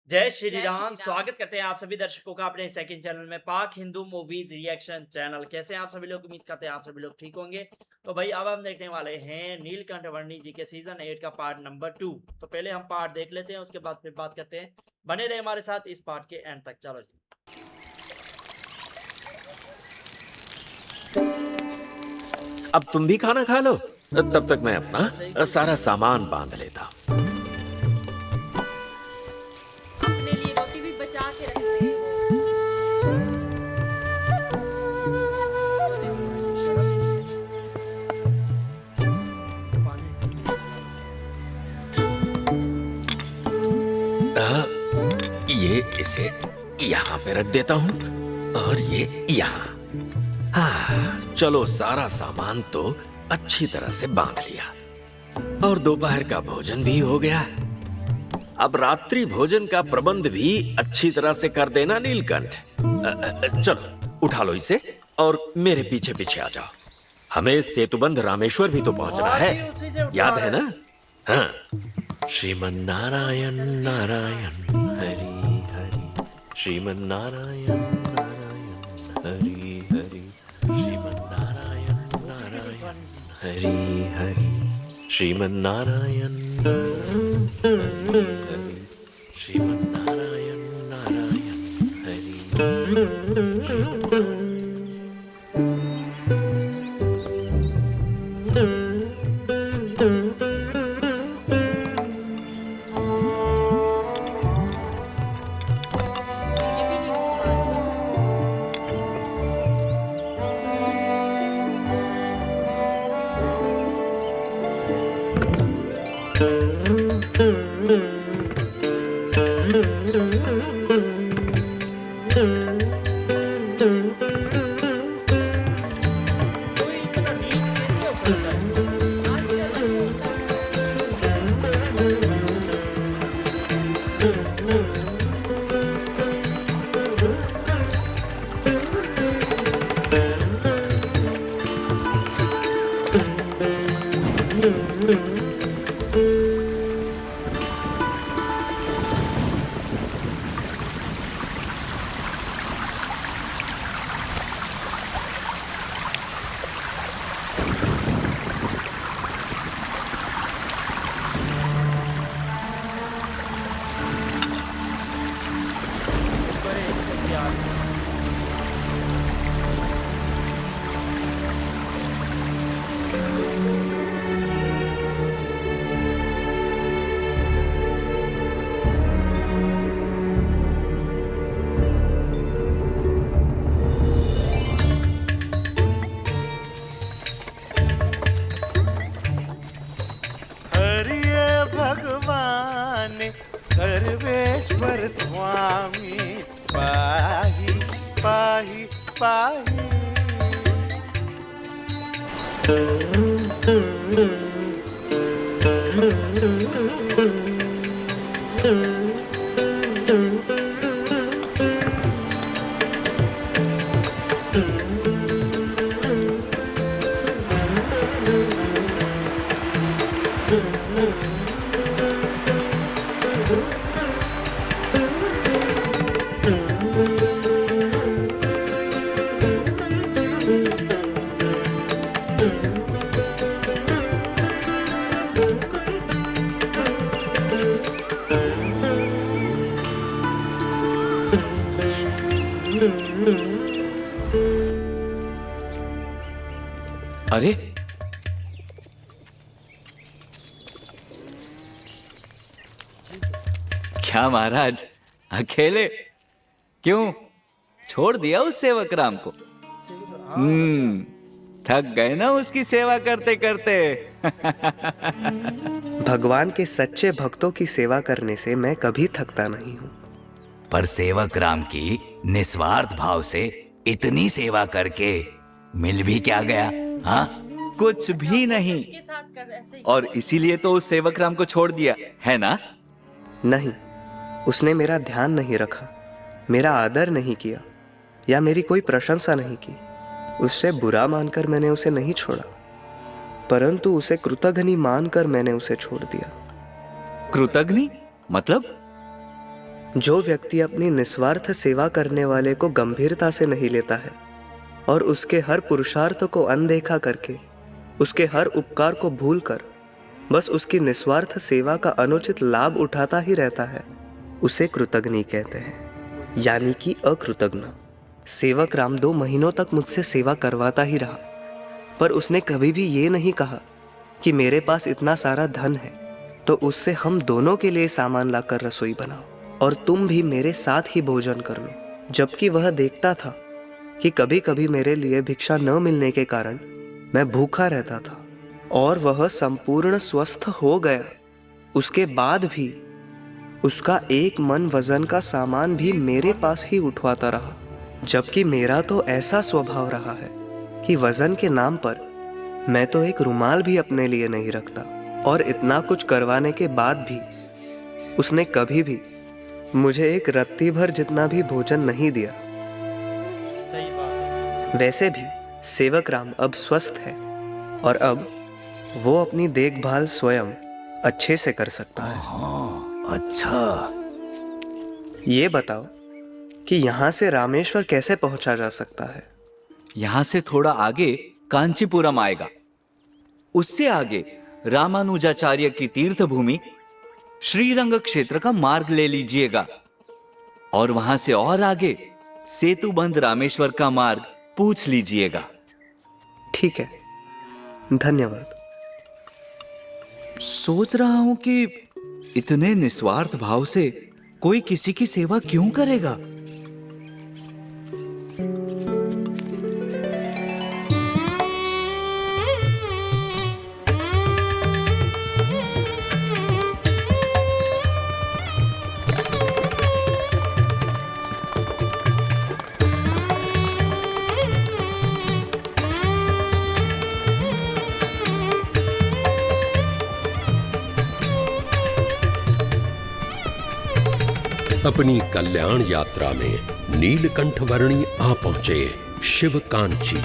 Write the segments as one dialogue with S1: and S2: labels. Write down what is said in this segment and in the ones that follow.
S1: जय श्री
S2: जय
S1: राम।
S2: श्री राम।
S1: स्वागत करते हैं आप सभी दर्शकों का अपने सेकंड चैनल में पाक हिंदू मूवीज रिएक्शन चैनल। कैसे हैं आप सभी लोग? उम्मीद करते हैं आप सभी लोग ठीक होंगे। तो भाई अब हम देखने वाले हैं नीलकंठ वर्णी जी के सीजन 8 का पार्ट नंबर 2। तो पहले हम पार्ट देख लेते हैं, उसके बाद फिर बात करते हैं। बने रहे हमारे साथ इस पार्ट के एंड तक। चलो जी।
S3: अब तुम भी खाना खा लो, तब तक मैं
S1: सही
S3: अपना
S1: कुछ
S3: सारा सामान बांध लेता हूँ।
S2: अपने लिए रोटी भी बचा के रखते हैं वो।
S1: शर्म ही नहीं है। पानी पी के
S3: ये इसे यहाँ पे रख देता हूँ और ये यहाँ। हाँ, चलो सारा सामान तो अच्छी तरह से बांध लिया और दोपहर का भोजन भी हो गया। अब रात्रि भोजन का प्रबंध भी अच्छी तरह से कर देना नीलकंठ। चलो उठा लो इसे और मेरे पीछे पीछे आ जाओ। हमें सेतुबंध रामेश्वर भी तो पहुंचना है, याद है ना? हाँ। श्रीमन्नारायण नारायण हरि हरि, श्रीमन्नारायण नारायण हरि हरि, श्रीमन्नारायण नारायण हरि हरि, श्रीमन्नारायण हरि हरि, श्रीमन्नारायण नारायण हरि।
S2: ये भी नहीं उठवा रही।
S1: कोई इतना नीच कैसे हो सकता है?
S2: आजकल ऐसे होता है। बड़े यार
S4: हरिये भगवान सर्वेश्वर स्वामी पाहि पाहि पाहि।
S3: अरे
S5: क्या महाराज, अकेले क्यों? छोड़ दिया उस सेवक राम को? थक गए ना उसकी सेवा करते करते।
S6: भगवान के सच्चे भक्तों की सेवा करने से मैं कभी थकता नहीं हूँ।
S5: पर सेवक राम की निस्वार्थ भाव से इतनी सेवा करके मिल भी क्या गया? हाँ, कुछ भी नहीं।
S2: के साथ कर ऐसे ही।
S5: और इसीलिए तो उस सेवक राम को छोड़ दिया है ना?
S6: नहीं, उसने मेरा ध्यान नहीं रखा, मेरा आदर नहीं किया या मेरी कोई प्रशंसा नहीं की। उससे बुरा मानकर मैंने उसे नहीं छोड़ा, परंतु उसे कृतघ्नि मानकर मैंने उसे छोड़ दिया।
S5: कृतघ्नि मतलब?
S6: जो व्यक्ति अपनी निस्वार्थ सेवा करने वाले को गंभीरता से नहीं लेता है और उसके हर पुरुषार्थ को अनदेखा करके, उसके हर उपकार को भूलकर बस उसकी निस्वार्थ सेवा का अनुचित लाभ उठाता ही रहता है, उसे कृतघ्नी कहते हैं, यानी कि अकृतज्ञ। सेवक राम 2 महीनों तक मुझसे सेवा करवाता ही रहा, पर उसने कभी भी ये नहीं कहा कि मेरे पास इतना सारा धन है तो उससे हम दोनों के लिए सामान लाकर रसोई बनाओ और तुम भी मेरे साथ ही भोजन कर लो। जबकि वह देखता था कि कभी कभी मेरे लिए भिक्षा न मिलने के कारण मैं भूखा रहता था और वह संपूर्ण स्वस्थ हो गया, उसके बाद भी उसका एक मन वजन का सामान भी मेरे पास ही उठवाता रहा। जबकि मेरा तो ऐसा स्वभाव रहा है कि वजन के नाम पर मैं तो एक रुमाल भी अपने लिए नहीं रखता, और इतना कुछ करवाने के बाद भी उसने कभी भी मुझे एक रत्ती भर जितना भी भोजन नहीं दिया।
S1: सही बात है।
S6: वैसे भी सेवक राम अब स्वस्थ है और अब वो अपनी देखभाल स्वयं अच्छे से कर सकता है।
S5: हाँ, अच्छा।
S6: ये बताओ कि यहाँ से रामेश्वर कैसे पहुंचा जा सकता है?
S5: यहां से थोड़ा आगे कांचीपुरम आएगा, उससे आगे रामानुजाचार्य की तीर्थ भूमि श्रीरंग क्षेत्र का मार्ग ले लीजिएगा और वहां से और आगे सेतुबंध रामेश्वर का मार्ग पूछ लीजिएगा।
S6: ठीक है, धन्यवाद।
S5: सोच रहा हूं कि इतने निस्वार्थ भाव से कोई किसी की सेवा क्यों करेगा?
S7: अपनी कल्याण यात्रा में नीलकंठ वर्णी आ पहुंचे शिव कांची।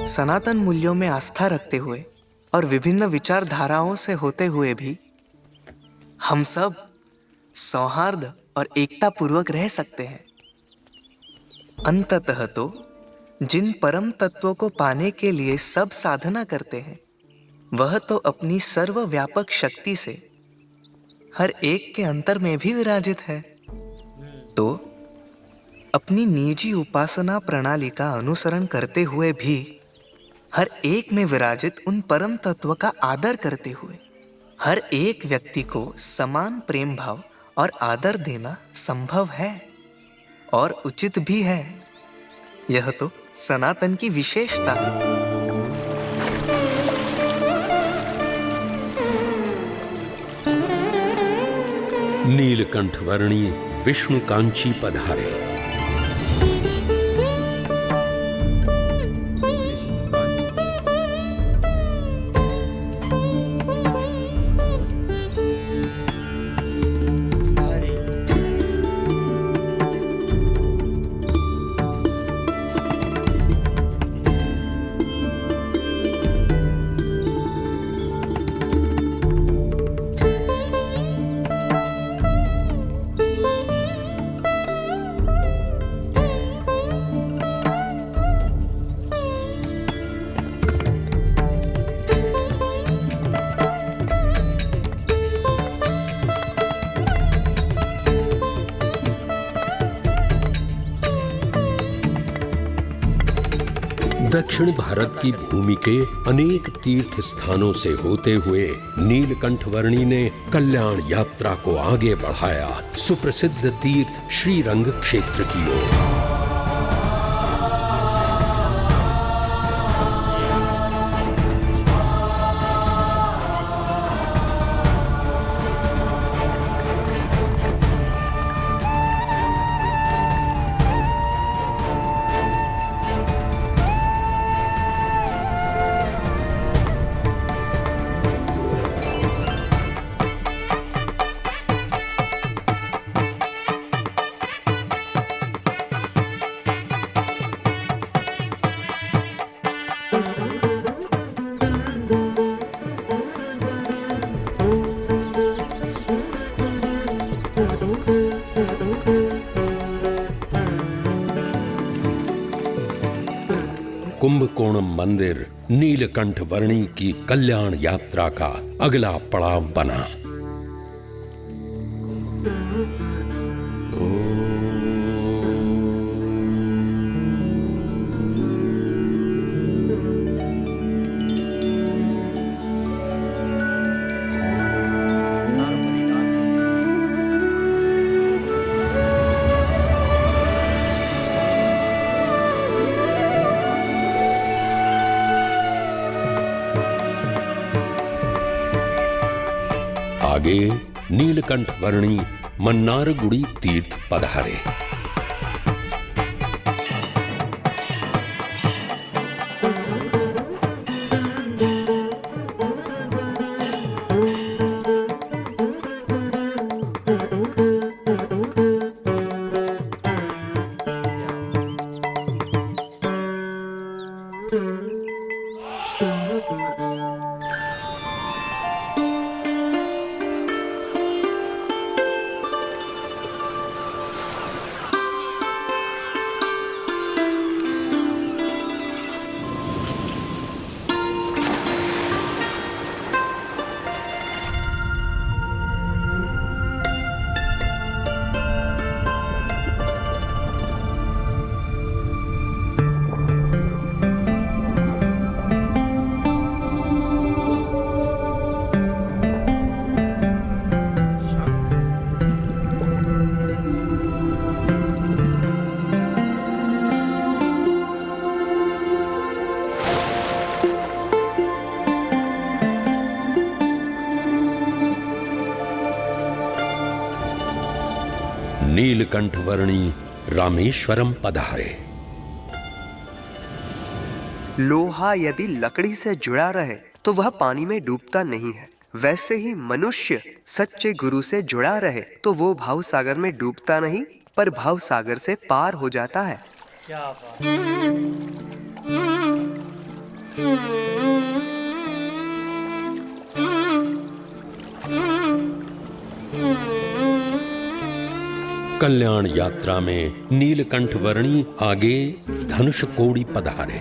S6: सनातन मूल्यों में आस्था रखते हुए और विभिन्न विचारधाराओं से होते हुए भी हम सब सौहार्द और एकता पूर्वक रह सकते हैं। अंततः तो जिन परम तत्वों को पाने के लिए सब साधना करते हैं, वह तो अपनी सर्वव्यापक शक्ति से हर एक के अंतर में भी विराजित है। तो अपनी निजी उपासना प्रणाली का अनुसरण करते हुए भी हर एक में विराजित उन परम तत्व का आदर करते हुए हर एक व्यक्ति को समान प्रेम भाव और आदर देना संभव है और उचित भी है। यह तो सनातन की विशेषता है।
S7: नीलकंठ वर्णी विष्णु कांची पधारे। दक्षिण भारत की भूमि के अनेक तीर्थ स्थानों से होते हुए नीलकंठ वर्णी ने कल्याण यात्रा को आगे बढ़ाया सुप्रसिद्ध तीर्थ श्रीरंग क्षेत्र की ओर। कुंभकोणम मंदिर नीलकंठ वर्णी की कल्याण यात्रा का अगला पड़ाव बना। आगे नीलकंठ वर्णी मन्नारगुड़ी तीर्थ पधारे। नीलकंठ वर्णी रामेश्वरम पधारे।
S6: लोहा यदि लकड़ी से जुड़ा रहे तो वह पानी में डूबता नहीं है, वैसे ही मनुष्य सच्चे गुरु से जुड़ा रहे तो वो भाव सागर में डूबता नहीं पर भाव सागर से पार हो जाता है।
S1: क्या बात।
S7: कल्याण यात्रा में नीलकंठ वर्णी आगे धनुष कोड़ी पधारे।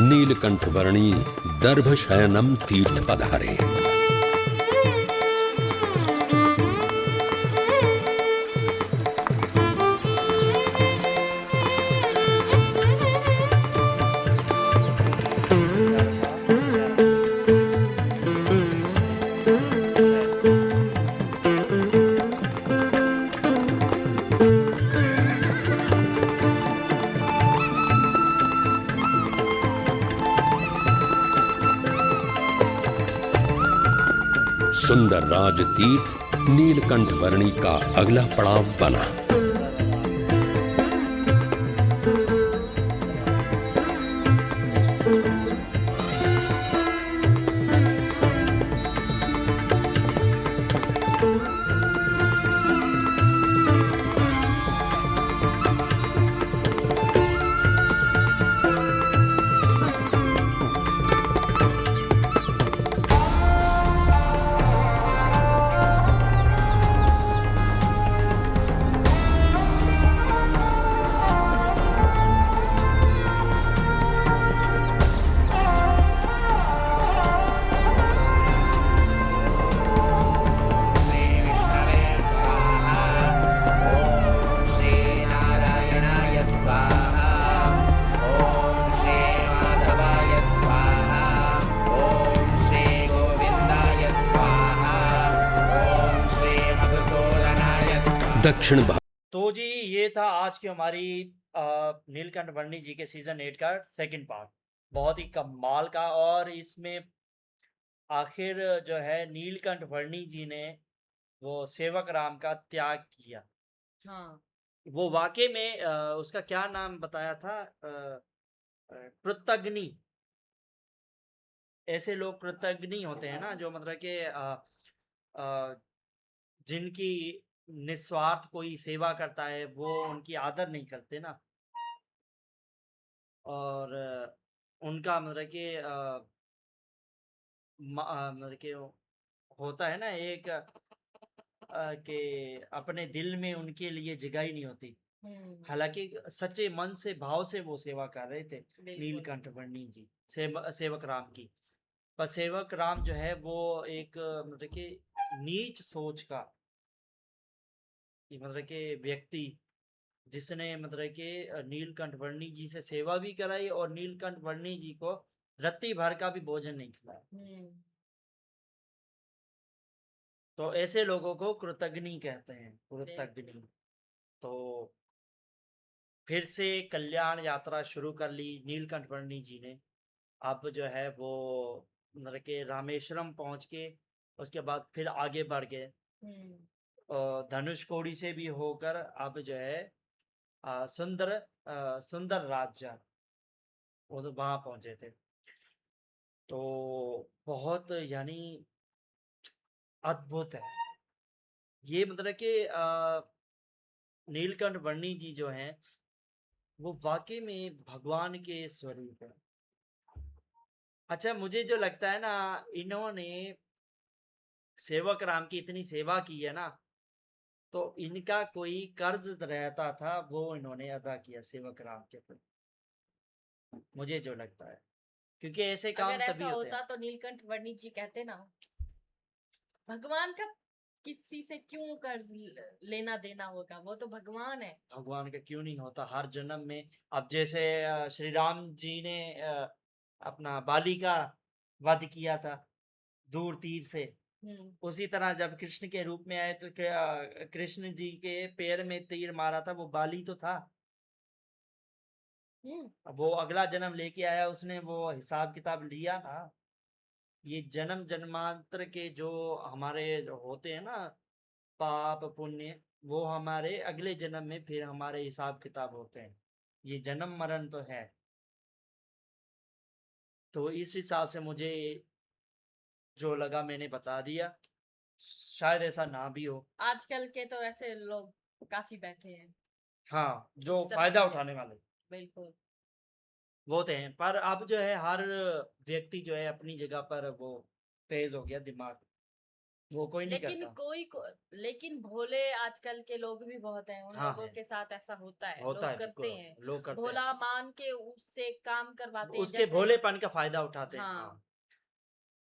S7: नीलकंठ वर्णी दर्भ शयनम तीर्थ पधारे। सुंदर राज तीर्थ नीलकंठ वर्णी का अगला पड़ाव बना। दक्षिण भारत
S1: तो जी ये था आज की हमारी नीलकंठ वर्णी जी के सीजन 8 का सेकंड पार्ट। बहुत ही कमाल का, और इसमें आखिर जो है नीलकंठ वर्णी जी ने वो सेवक राम का त्याग किया।
S2: हाँ
S1: वो वाकई में उसका क्या नाम बताया था, कृतज्ञ। ऐसे लोग कृतज्ञ होते हैं ना, जो मतलब कि जिनकी निस्वार्थ कोई सेवा करता है वो उनकी आदर नहीं करते ना। और उनका मतलब कि मतलब कि होता है ना एक कि अपने दिल में उनके लिए जगह ही नहीं होती। हालांकि सच्चे मन से भाव से वो सेवा कर रहे थे
S2: बिल्कुल।
S1: नीलकंठ वर्णी जी, सेवक राम की। पर सेवक राम जो है वो एक मतलब कि नीच सोच का, कि मतलब कि व्यक्ति जिसने मतलब कि नीलकंठ वर्णी जी से सेवा भी कराई और नीलकंठ वर्णी जी को रत्ती भर का भी भोजन नहीं खिलाया। तो ऐसे लोगों को कृतज्ञ कहते हैं, कृतज्ञ। तो फिर से कल्याण यात्रा शुरू कर ली नीलकंठ वर्णी जी ने। अब जो है वो मतलब कि रामेश्वरम पहुंच के उसके बाद फिर आगे बढ़ गए, और धनुषकोडी से भी होकर अब जो है सुंदर राज्य वो तो वहां पहुंचे थे। तो बहुत यानी अद्भुत है ये, मतलब कि नीलकंठ वर्णी जी जो हैं वो वाकई में भगवान के स्वरूप है। अच्छा, मुझे जो लगता है ना, इन्होंने सेवक राम की इतनी सेवा की है ना, तो इनका कोई कर्ज रहता था वो इन्होंने अदा किया सेवक राम के प्रति, मुझे जो लगता है, क्योंकि ऐसे काम
S2: अगर
S1: तभी
S2: ऐसा
S1: होते हैं।
S2: होता तो नीलकंठ वर्णी जी कहते ना, भगवान का किसी से क्यों कर्ज लेना देना होगा, वो तो भगवान है।
S1: भगवान का क्यों नहीं होता हर जन्म में। अब जैसे श्री राम जी ने अपना बाली का वध किया था दूर तीर से, उसी तरह जब कृष्ण के रूप में आए तो कृष्ण जी के पैर में तीर मारा था वो बाली तो था। अब वो अगला जन्म लेके आया, उसने वो हिसाब किताब लिया ना। ये जन्म जन्मांतर के जो हमारे जो होते हैं ना पाप पुण्य, वो हमारे अगले जन्म में फिर हमारे हिसाब किताब होते हैं। ये जन्म मरण तो है। तो इस हिसाब से मुझे जो लगा मैंने बता दिया, शायद ऐसा ना भी हो।
S2: आजकल के तो ऐसे लोग काफी बैठे हैं
S1: हाँ,
S2: इस
S1: जो
S2: तरह
S1: फायदा
S2: के।
S1: उठाने वाले
S2: बिल्कुल।
S1: वो होते हैं। पर अब जो है हर व्यक्ति जो है अपनी जगह पर वो तेज हो गया दिमाग, वो कोई नहीं
S2: लेकिन
S1: करता।
S2: लेकिन भोले आजकल के लोग भी बहुत हैं, उन
S1: हाँ
S2: लोगों
S1: है,
S2: के साथ ऐसा होता है,
S1: होता
S2: लोग
S1: है, बिल्कुल
S2: करते हैं,
S1: लोग करते हैं,
S2: भोला मान के उससे काम करवाते हैं
S1: उसके
S2: जैसे।
S1: भोलेपन का फायदा उठाते हैं। हाँ,
S2: हाँ।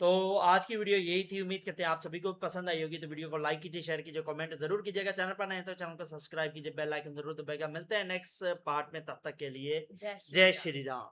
S1: तो आज की वीडियो यही थी। उम्मीद करते हैं आप सभी को पसंद आई होगी। तो वीडियो को लाइक कीजिए, शेयर कीजिए, कमेंट जरूर कीजिएगा। चैनल पर नए हैं तो चैनल को सब्सक्राइब कीजिए, बेल आइकन जरूर दबाइएगा। मिलते हैं नेक्स्ट पार्ट में, तब तक के लिए
S2: जय श्री
S1: जय
S2: राम।
S1: श्री राम।